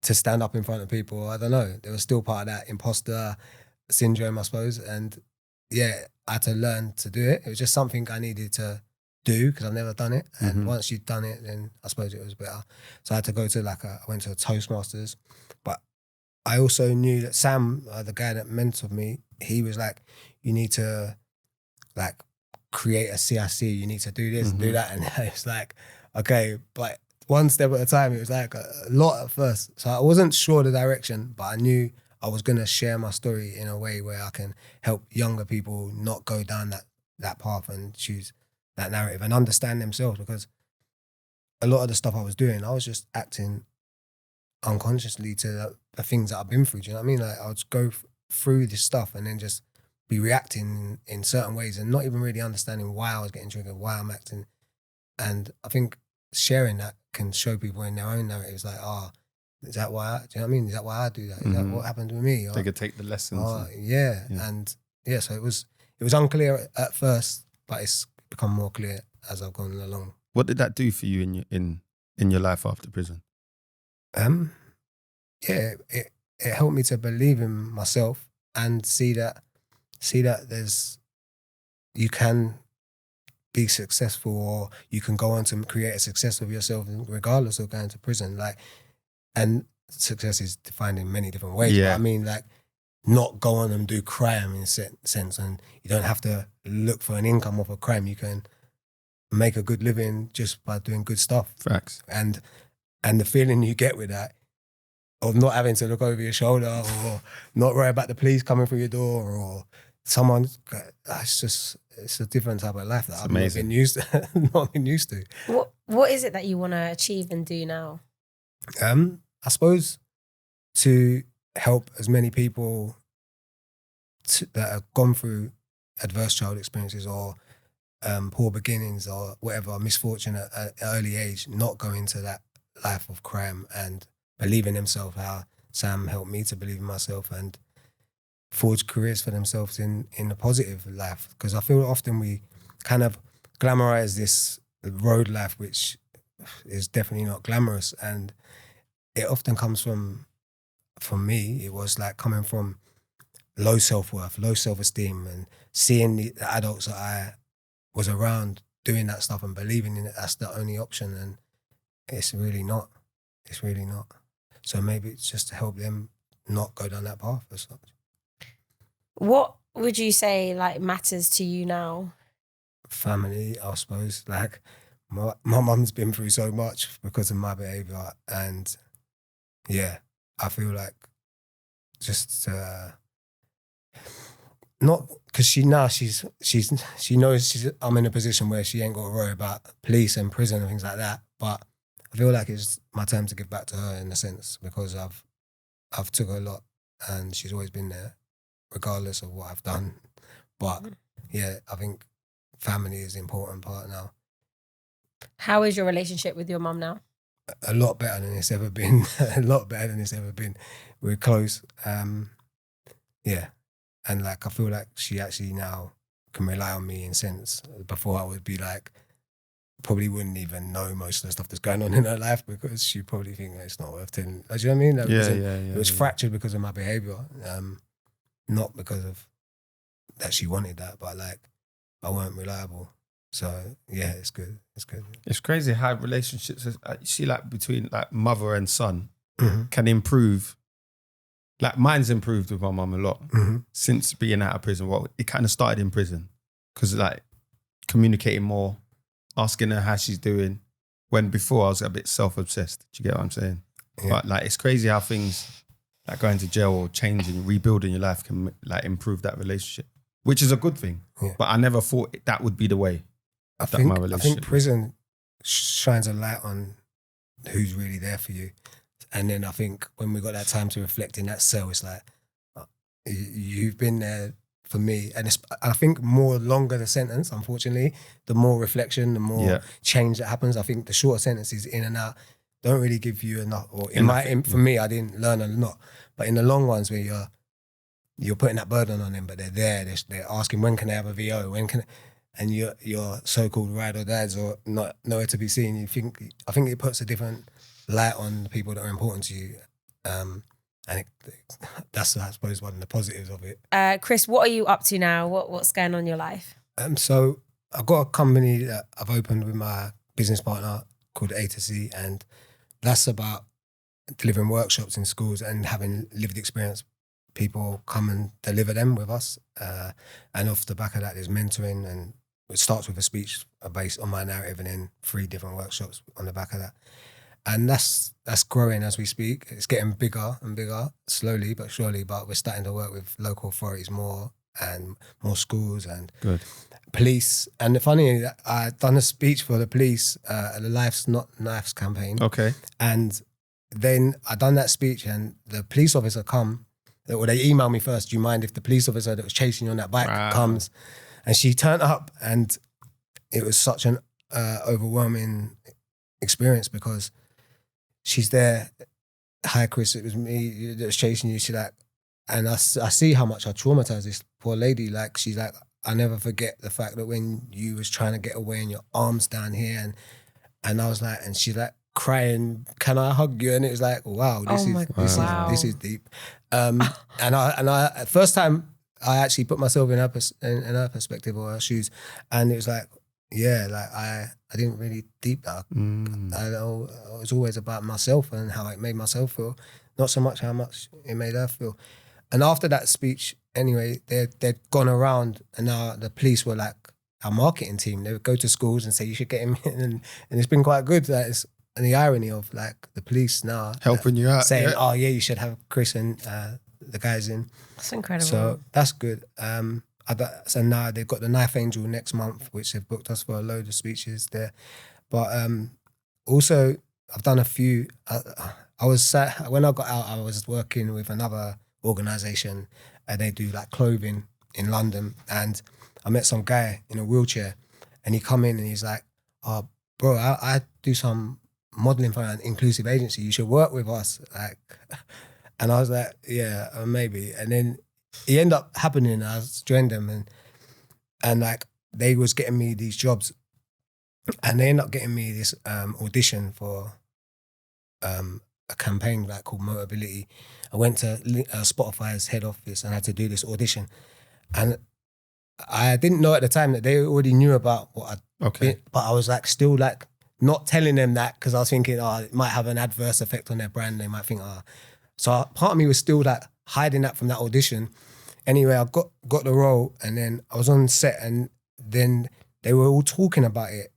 to stand up in front of people, I don't know, there was still part of that imposter syndrome, I suppose. And yeah, I had to learn to do it. It was just something I needed to do because I've never done it. And once you've done it, then I suppose it was better. So I had to go to I went to a Toastmasters, but I also knew that Sam, the guy that mentored me, he was like, you need to create a CIC, you need to do this and do that. And it's like, okay, but one step at a time. It was like a lot at first. So I wasn't sure the direction, but I knew I was going to share my story in a way where I can help younger people not go down that path and choose that narrative and understand themselves, because a lot of the stuff I was doing, I was just acting unconsciously to the things that I've been through. Do you know what I mean? Like I would go through this stuff and then just be reacting in certain ways and not even really understanding why I was getting triggered, why I'm acting. And I think sharing that can show people in their own narratives, like, is that why? Do you know what I mean? Is that why I do that? Is that what happened with me? They could take the lessons. Yeah. And yeah, so it was unclear at first, but it's become more clear as I've gone along. What did that do for you in your life after prison? Yeah, it helped me to believe in myself and see that you can be successful, or you can go on to create a success of yourself regardless of going to prison. And success is defined in many different ways. Yeah. But I mean, not go on and do crime in a sense, and you don't have to look for an income off a crime. You can make a good living just by doing good stuff. Facts. And the feeling you get with that, of not having to look over your shoulder or not worry about the police coming through your door or someone, it's a different type of life that I've not been used to. What is it that you want to achieve and do now? I suppose to help as many people that have gone through adverse child experiences or poor beginnings or whatever, misfortune at an early age, not go into that life of crime and believe in themselves, how Sam helped me to believe in myself and forge careers for themselves in a positive life. Because I feel often we kind of glamorize this road life, which is definitely not glamorous. And it often comes from me, it was like coming from low self-worth, low self-esteem, and seeing the adults that I was around doing that stuff and believing in it, that's the only option. And it's really not. It's really not. So maybe it's just to help them not go down that path as such. What would you say matters to you now? Family, I suppose. My mum's been through so much because of my behaviour, and yeah, I feel like just not because she knows I'm in a position where she ain't got to worry about police and prison and things like that, but I feel like it's my time to give back to her in a sense, because I've took her a lot and she's always been there regardless of what I've done. But yeah, I think family is an important part now. How is your relationship with your mum now? A lot better than it's ever been. A lot better than it's ever been. We're close. Yeah. And I feel like she actually now can rely on me in a sense. Before I would be probably wouldn't even know most of the stuff that's going on in her life, because she probably think it's not worth telling. Do you know what I mean? It was fractured because of my behaviour, not because of that she wanted that, but I weren't reliable. So yeah, it's good. It's good. It's crazy how relationships, you see, like between like mother and son, Mm-hmm. can improve. Like mine's improved with my mum a lot Mm-hmm. since being out of prison. Well, it kind of started in prison because like communicating more, asking her how she's doing. When before I was a bit self-obsessed. Do you get what I'm saying? Yeah. But like it's crazy how things like going to jail or changing, rebuilding your life can like improve that relationship, which is a good thing. Yeah. But I never thought that would be the way. I that my think relationship prison shines a light on who's really there for you. And then I think when we got that time to reflect in that cell, it's like, you've been there for me. And I think more longer the sentence, unfortunately, the more reflection, the more change that happens. I think the shorter sentences in and out don't really give you enough. Or for me, I didn't learn a lot. But in the long ones where you're putting that burden on them, but they're there, they're asking, when can I have a VO? And your so-called ride or dads or not nowhere to be seen. I think it puts a different light on the people that are important to you. And that's, I suppose, one of the positives of it. Chris, what are you up to now? What's going on in your life? So I've got a company that I've opened with my business partner called A to C, and that's about delivering workshops in schools and having lived experience people come and deliver them with us. And off the back of that, there's mentoring, and it starts with a speech based on my narrative and then 3 different workshops on the back of that. And that's growing as we speak. It's getting bigger and bigger, slowly but surely, but we're starting to work with local authorities more and more schools and police. And the funny is, I've done a speech for the police at the Life's Not Knives campaign. Okay. And then I done that speech and the police officer come, or they emailed me first, do you mind if the police officer that was chasing you on that bike comes? And she turned up, and it was such an overwhelming experience because she's there. Hi, Chris, it was me that was chasing you. She's like, and I see how much I traumatized this poor lady. Like, she's like, I never forget the fact that when you was trying to get away and your arms down here, and I was like, and she's like crying, can I hug you? And it was like, wow, this is deep. And I first time I actually put myself in her perspective or her shoes, and it was like, yeah, like I didn't really deep that. It was always about myself and how it made myself feel, not so much how much it made her feel. And after that speech, anyway, they'd gone around, and now the police were like our marketing team. They would go to schools and say, you should get him in, and it's been quite good. And the irony of like the police now helping you out, saying, oh yeah, you should have Chris and the guys in. That's incredible. So that's good. So now they've got the Knife Angel next month, which they've booked us for a load of speeches there. But also I've done a few. When I got out, I was working with another organisation, and they do like clothing in London. And I met some guy in a wheelchair, and he come in and he's like, "Oh, bro, I do some modelling for an inclusive agency. You should work with us." Like, and I was like, "Yeah, maybe." And then it ended up happening. I joined them, and like they was getting me these jobs, and they ended up getting me this audition for a campaign like called Mobility. I went to Spotify's head office and I had to do this audition, and I didn't know at the time that they already knew about what I'd been, but I was like still like not telling them that because I was thinking, it might have an adverse effect on their brand. They might think, So part of me was still like hiding that from that audition. Anyway, I got the role, and then I was on set, and then they were all talking about it.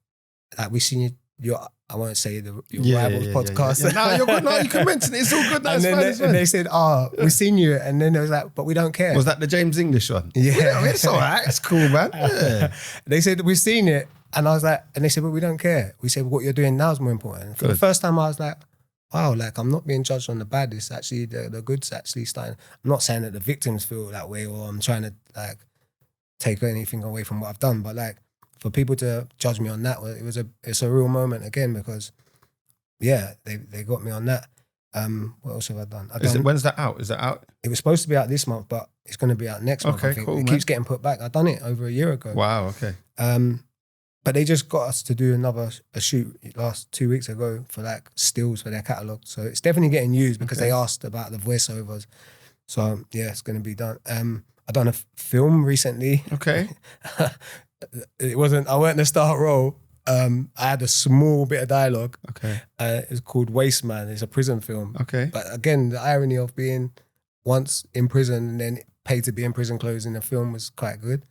Like, we seen your I won't say your Rivals podcast. Yeah. No, you're good. No, you can mention it. It's all good. That's and they said, we've seen you. And then they was like, but we don't care. Was that the James English one? Yeah. It's all right. It's cool, man. Yeah. They said, we've seen it. And I was like, and they said, but we don't care. We said, what you're doing now is more important. For the first time, I was like, wow, like I'm not being judged on the bad. It's actually, the good's actually starting. I'm not saying that the victims feel that way, or I'm trying to like take anything away from what I've done. But like, for people to judge me on that, it's a real moment again, because yeah, they got me on that. What else have I done? When's that out? Is that out? It was supposed to be out this month, but it's going to be out next month. I think. Cool, it keeps getting put back. I done it over a year ago. Wow. Okay. But they just got us to do a shoot last 2 weeks ago for like stills for their catalogue. So it's definitely getting used because they asked about the voiceovers. So yeah, it's going to be done. I've done a film recently. Okay. it wasn't. I weren't the start role. I had a small bit of dialogue. Okay. It's called Waste Man. It's a prison film. Okay. But again, the irony of being once in prison and then paid to be in prison clothes in the film was quite good.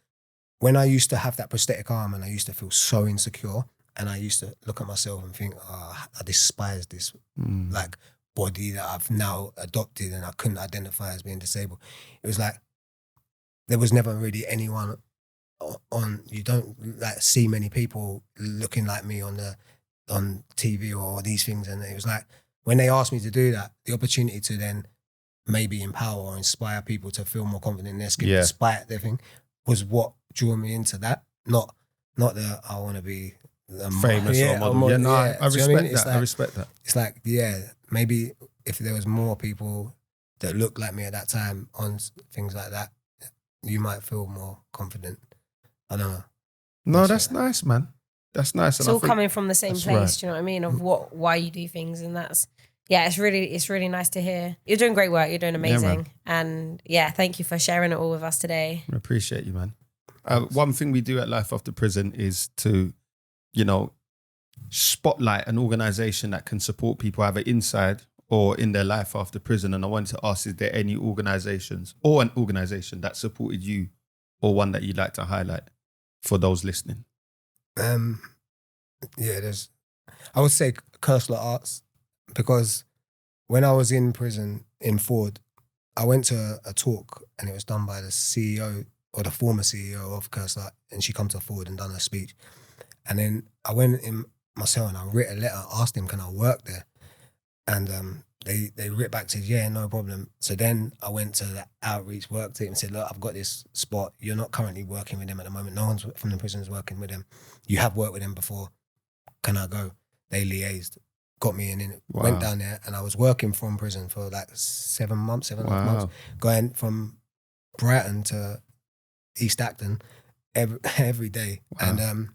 When I used to have that prosthetic arm and I used to feel so insecure, and I used to look at myself and think, I despise this like body that I've now adopted and I couldn't identify as being disabled. It was like there was never really anyone on. You don't like see many people looking like me on TV or these things, and it was like when they asked me to do that, the opportunity to then maybe empower or inspire people to feel more confident in their skin despite their thing was what drew me into that. Not that I want to be famous or model. I respect that. Like, I respect that. It's like, maybe if there was more people that looked like me at that time on things like that, you might feel more confident. I don't know. No, that's nice, man. That's nice. It's all coming from the same place. Right. Do you know what I mean? Of why you do things, and that's it's really nice to hear. You're doing great work. You're doing amazing, and thank you for sharing it all with us today. I appreciate you, man. One thing we do at Life After Prison is to, spotlight an organization that can support people either inside or in their life after prison. And I wanted to ask, is there any organizations or an organization that supported you, or one that you'd like to highlight for those listening? There's, I would say Cursor Arts, because when I was in prison in Ford, I went to a talk and it was done by the CEO or the former CEO of Cursor, and she come to Ford and done a speech. And then I went in myself and I wrote a letter, asked him, can I work there? And they writ back to, no problem. So then I went to the outreach work team and said, look, I've got this spot. You're not currently working with them at the moment. No one's from the prison is working with them. You have worked with them before. Can I go? They liaised, got me in, and went down there, and I was working from prison for like 7 months, 7.5 months, going from Brighton to East Acton every day. Wow. And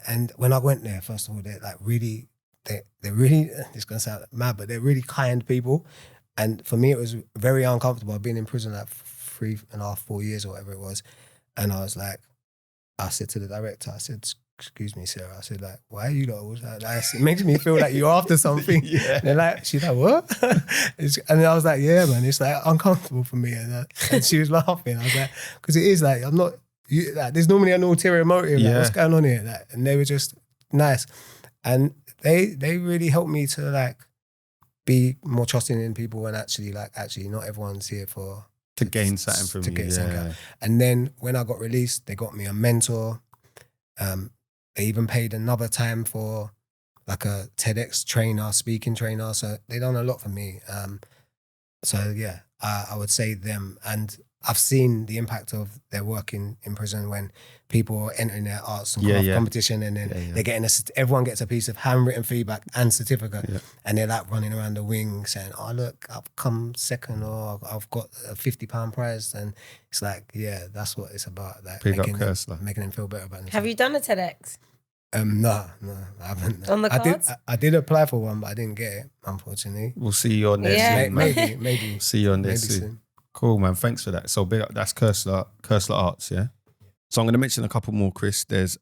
and when I went there, first of all, they're like really, they're really, it's gonna sound mad, but they're really kind people. And for me, it was very uncomfortable. I've been in prison like 3.5, 4 years or whatever it was. And I was like, I said to the director, I said, excuse me, Sarah. I said, like, why are you lot always like it makes me feel like you're after something. They're like, she's like, what? And I was like, yeah, man, it's like uncomfortable for me. And she was laughing. I was like, because it is like, I'm not, there's normally an ulterior motive. Like, what's going on here? Like, and they were just nice. And they really helped me to like be more trusting in people, and actually not everyone's here to gain something from you. Something. And then when I got released, they got me a mentor. They even paid another time for like a TEDx trainer, speaking trainer. So they done a lot for me. I would say them. And I've seen the impact of their work in prison when people are entering their arts and craft competition, and then they're getting everyone gets a piece of handwritten feedback and certificate, and they're like running around the wing saying, oh look, I've come second, or I've got a £50 prize. And it's like, that's what it's about. Like making them feel better about themselves. Have you done a TEDx? No, I haven't. On the cards? I did apply for one, but I didn't get it, unfortunately. We'll see you on there soon. Maybe. See you on there soon. Cool, man. Thanks for that. So big up, that's Cursor Arts, yeah? So I'm going to mention a couple more, Chris. There's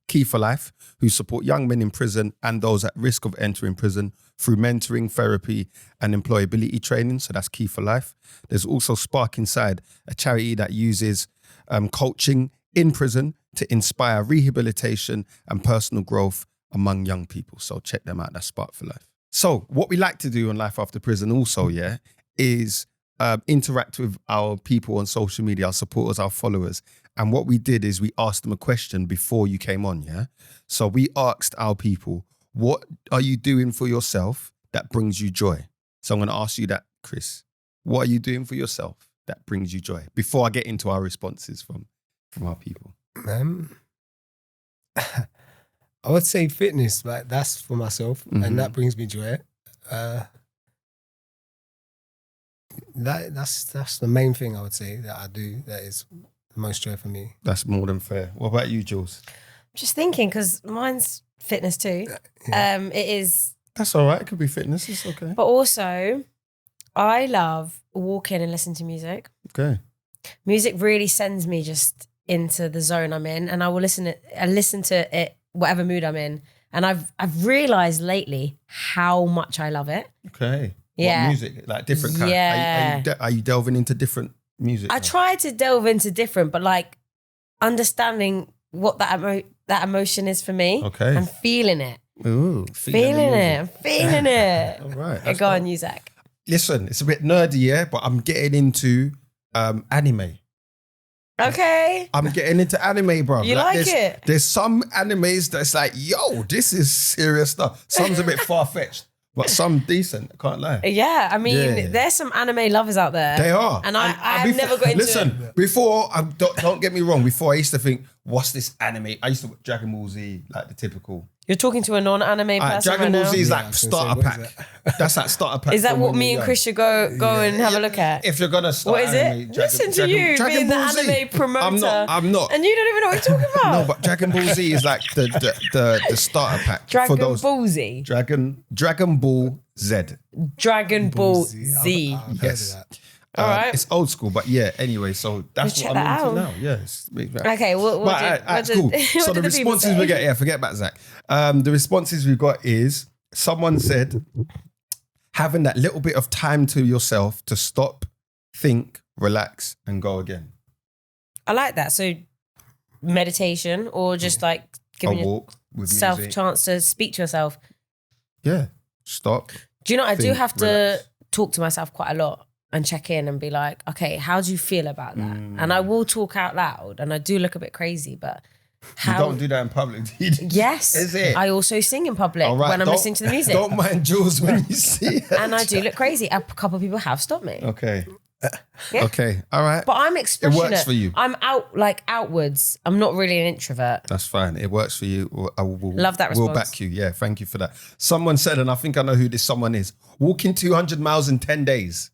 Key for Life, who support young men in prison and those at risk of entering prison through mentoring, therapy, and employability training. So that's Key for Life. There's also Spark Inside, a charity that uses coaching in prison to inspire rehabilitation and personal growth among young people. So check them out. That's Spark for Life. So what we like to do on Life After Prison also, is interact with our people on social media, our supporters, our followers. And what we did is we asked them a question before you came on, So we asked our people, what are you doing for yourself that brings you joy? So I'm going to ask you that, Chris. What are you doing for yourself that brings you joy? Before I get into our responses from our people. I would say fitness, like that's for myself, and that brings me joy. That's the main thing I would say that I do that is the most joy for me. That's more than fair. What about you, Jules? Just thinking, because mine's fitness too. It is. That's all right. It could be fitness. It's okay. But also, I love walking and listening to music. Okay. Music really sends me just into the zone I'm in, and I will listen to it whatever mood I'm in. And I've realized lately how much I love it. Okay. Yeah. What music? Like different kind. Yeah. Are you delving into different music? I try to delve into different, but like understanding what that emotion is for me. Okay. And feeling it. Ooh, Feeling it. All right. Okay, go on, you, Zach. Listen, it's a bit nerdy, yeah, but I'm getting into anime. Okay. I'm getting into anime, bro. You like it? There's some animes that's like, yo, this is serious stuff. Some's a bit far-fetched, but some decent, I can't lie. Yeah, I mean, Yeah. there's some anime lovers out there. They are. And I've never got into it. Before, don't get me wrong, before I used to think, what's this anime? I used to watch Dragon Ball Z, like the typical. You're talking to a non-anime person Dragon right Ball now? Z is Yeah, like I was gonna starter say, pack. what That's like starter pack. Is that from what when me you're and young. Chris should go and have a look at? If you're gonna start What is anime, it? Listen to you being the Ball Z. anime promoter. I'm not. And you don't even know what you're talking about. No, but Dragon Ball Z is like the starter pack Dragon for those. Ball Z. Dragon Ball Z. Dragon Ball I've Z. heard of Yes. that. All right. It's old school, but yeah. Anyway, so that's Check what I'm that into out. now. Yeah. It's Okay, what cool. did So the the people responses say? we get, forget about Zach. The responses we got is someone said having that little bit of time to yourself to stop, think, relax, and go again. I like that. So meditation or just like A giving walk with yourself music. a chance to speak to yourself. Yeah. Stop. Do you know, I do Think, have to relax. talk to myself quite a lot and check in and be like, okay, how do you feel about that? And I will talk out loud and I do look a bit crazy, but how? You don't do that in public, do you? Yes. Is it? I also sing in public All right, when I'm don't- listening to the music. Don't mind Jules when you see it. And I do look crazy. A couple of people have stopped me. Okay. Yeah. Okay. All right. But I'm expressionate. for you. I'm outwards. I'm not really an introvert. That's fine. It works for you. I will, Love that We'll response. back you. Yeah, thank you for that. Someone said, and I think I know who this someone is, walking 200 miles in 10 days.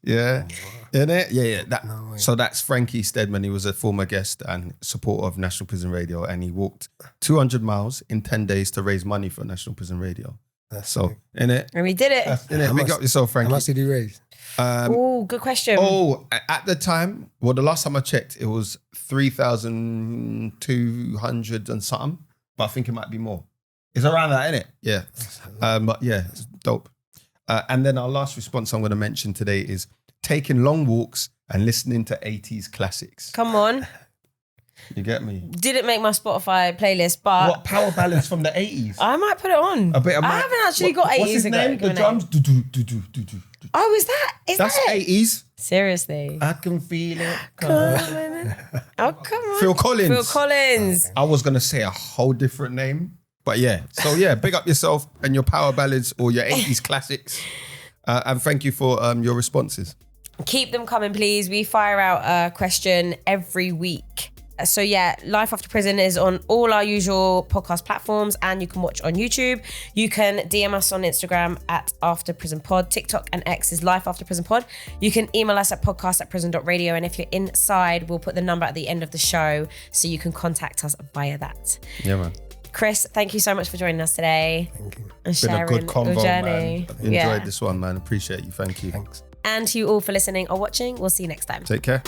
Yeah. In it? Yeah. way. So that's Frankie Steadman. He was a former guest and supporter of National Prison Radio, and he walked 200 miles in 10 days to raise money for National Prison Radio. That's So, sick. in it? And we did it. In it. Big up yourself, How Frankie. much did he raise? Oh, good question. Oh, at the time, well, the last time I checked, it was 3,200 and something, but I think it might be more. It's around that, isn't it? Yeah. But yeah, it's dope. And then our last response I'm going to mention today is taking long walks and listening to 80s classics. Come on. You get me? Didn't make my Spotify playlist, but What power ballads from the 80s? I might put it on. A bit of I my- haven't actually got 80s What's his ago. name? The drums? Do. Oh, is that? Is That's that it? 80s. Seriously. I can feel it. Oh, come on. Phil Collins. Phil Collins. I was going to say a whole different name, but yeah. So yeah, big up yourself and your power ballads or your 80s classics. And thank you for your responses. Keep them coming, please. We fire out a question every week. So yeah, Life After Prison is on all our usual podcast platforms and you can watch on YouTube. You can DM us on Instagram at After Prison Pod. TikTok and X is Life After Prison Pod. You can email us at podcast@prison.radio, and if you're inside, we'll put the number at the end of the show so you can contact us via that. Yeah, man. Chris, thank you so much for joining us today and Been a sharing good convo, your journey. man. Enjoyed this one, man. Appreciate you. Thank you. Thanks. And to you all for listening or watching. We'll see you next time. Take care.